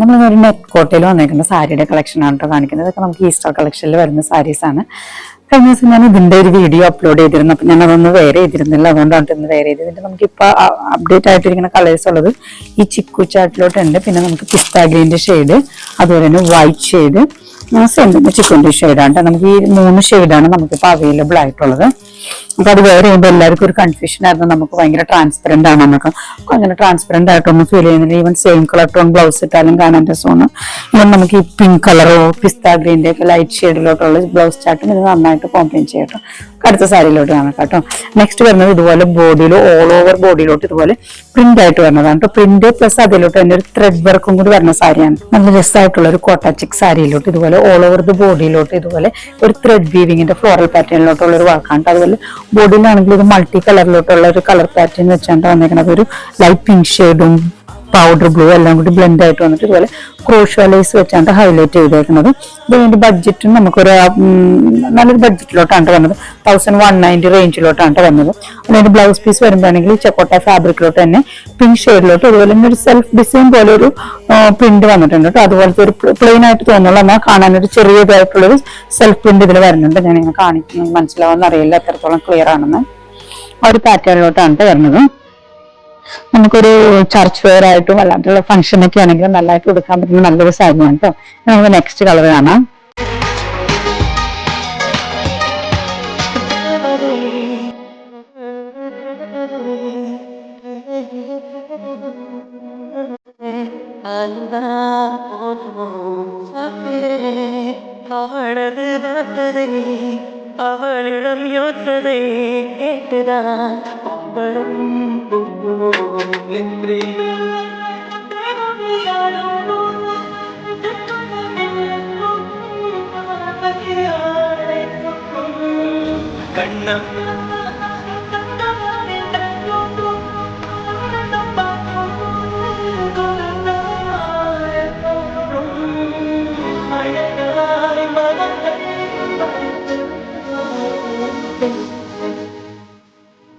നമ്മളൊരു നെറ്റ് കോട്ടയിൽ വന്നേക്കുന്ന സാരിയുടെ കളക്ഷനാണ് കേട്ടോ കാണിക്കുന്നത്. ഇതൊക്കെ നമുക്ക് ഈസ്റ്റർ കളക്ഷനിൽ വരുന്ന സാരീസാണ്. കഴിഞ്ഞ ദിവസം ഞാൻ ഇതിന്റെ ഒരു വീഡിയോ അപ്ലോഡ് ചെയ്തിരുന്നു. അപ്പൊ ഞാൻ അതൊന്ന് വെയർ ചെയ്തിരുന്നില്ല, അതുകൊണ്ടാണ് ഇന്ന് വെയർ ചെയ്തത്. നമുക്കിപ്പോൾ അപ്ഡേറ്റ് ആയിട്ടിരിക്കുന്ന കളേഴ്സ് ഉള്ളത് ഈ ചിക്കു ചാട്ടിലോട്ടുണ്ട്. പിന്നെ നമുക്ക് പിസ്ത ഗ്രീൻ്റെ ഷെയ്ഡ്, അതുപോലെ തന്നെ വൈറ്റ് ഷെയ്ഡ്, സെന്റിന്റെ ചിക്കൻ്റെ ഷെയ്ഡാണ്. നമുക്ക് ഈ 3 ഷെയ്ഡാണ് നമുക്കിപ്പോൾ അവൈലബിൾ ആയിട്ടുള്ളത്. അപ്പൊ അത് വേറെ ചെയ്യുമ്പോൾ എല്ലാവർക്കും ഒരു കൺഫ്യൂഷൻ ആയിരുന്നു. നമുക്ക് ഭയങ്കര ട്രാൻസ്പെറന്റ് ആണ്, നമുക്ക് അങ്ങനെ ട്രാൻസ്പെറന്റ് ആയിട്ടൊന്നും ഫീൽ ചെയ്യുന്നില്ല. Even same colour tone blouse ഇട്ടാലും കാണാൻ രസമാണ്. ഈവൻ നമുക്ക് ഈ പിങ്ക് കളറോ പിസ്ത ഗ്രീൻ്റെ ഒക്കെ ലൈറ്റ് ഷെയ്ഡിലോട്ടുള്ള ബ്ലൗസ് ചാട്ടും ഇത് നന്നായിട്ട് കോംപ്ലിമെന്റ് ചെയ്യട്ടോ. അടുത്ത സാരിയിലോട്ട് കാണാം കേട്ടോ. നെക്സ്റ്റ് വരുന്നത് ഇതുപോലെ ബോഡിയിൽ ഓൾ ഓവർ ബോഡിയിലോട്ട് ഇതുപോലെ പ്രിന്റ് ആയിട്ട് വരുന്നതാണ് കേട്ടോ. പ്രിന്റ് പ്ലസ് അതിലോട്ട് തന്നെ ഒരു ത്രെഡ് വർക്കും കൂടി വരുന്ന സാരിയാണ്. നല്ല രസമായിട്ടുള്ള ഒരു കോട്ടാച്ചിക് സാരിയിലോട്ട് ഇതുപോലെ ഓൾ ഓവർ ദ ബോഡിയിലോട്ട് ഇതുപോലെ ഒരു ത്രെഡ് വീവിങ്ങിന്റെ ഫ്ലോറൽ പാറ്റേണിലോട്ടുള്ള ഒരു വർക്കാണ്. അതുപോലെ ബോഡിയിലാണെങ്കിൽ ഇത് മൾട്ടി കളറിലോട്ടുള്ള ഒരു കളർ പാറ്റേൺ വെച്ചാണ് വന്നേക്കുന്നത്. ഒരു ലൈറ്റ് പിങ്ക് ഷെയ്ഡും പൗഡർ ബ്ലൂ എല്ലാം കൂടി ബ്ലെൻഡ് ആയിട്ട് വന്നിട്ട് ഇതുപോലെ ക്രോഷ്യോ ലേസ് വെച്ചാണ് ഹൈലൈറ്റ് ചെയ്തേക്കുന്നത്. ഇതിന്റെ ബഡ്ജറ്റും നമുക്കൊരു നല്ലൊരു ബഡ്ജറ്റിലോട്ടാണ് വന്നത്. 1190 റേഞ്ചിലോട്ടാണ് വന്നത്. അതിന്റെ ബ്ലൗസ് പീസ് വരുമ്പോഴാണെങ്കിൽ ചെക്കോട്ട ഫാബ്രിക്കിലോട്ട് തന്നെ പിങ്ക് ഷെയ്ഡിലോട്ട് അതുപോലെ തന്നെ ഒരു സെൽഫ് ഡിസൈൻ പോലെ ഒരു പ്രിന്റ് വന്നിട്ടുണ്ട് കേട്ടോ. അതുപോലത്തെ ഒരു പ്ലെയിൻ ആയിട്ട് തോന്നുള്ളൂ, എന്നാൽ കാണാനൊരു ചെറിയതായിട്ടുള്ളൊരു സെൽഫ് പ്രിന്റ് ഇതിൽ വരുന്നുണ്ട്. ഞാനിങ്ങനെ കാണിക്കുന്നത് മനസ്സിലാവുന്ന അറിയില്ല എത്രത്തോളം ക്ലിയർ ആണെന്ന്. ആ ഒരു പാറ്റേണിലോട്ടാണ് വരുന്നത്. നമുക്കൊരു ചർച്ച് വെയർ ആയിട്ടും അല്ലാണ്ടുള്ള ഫംഗ്ഷനൊക്കെ ആണെങ്കിലും നല്ലതായിട്ട് കൊടുക്കാൻ പറ്റുന്ന നല്ലൊരു സാരിയാണ് കേട്ടോ. നമുക്ക് നെക്സ്റ്റ് കളർ കാണാം. അവളിടം യോദ്ധതേ കേട്ടുതാൻ കണ്ണം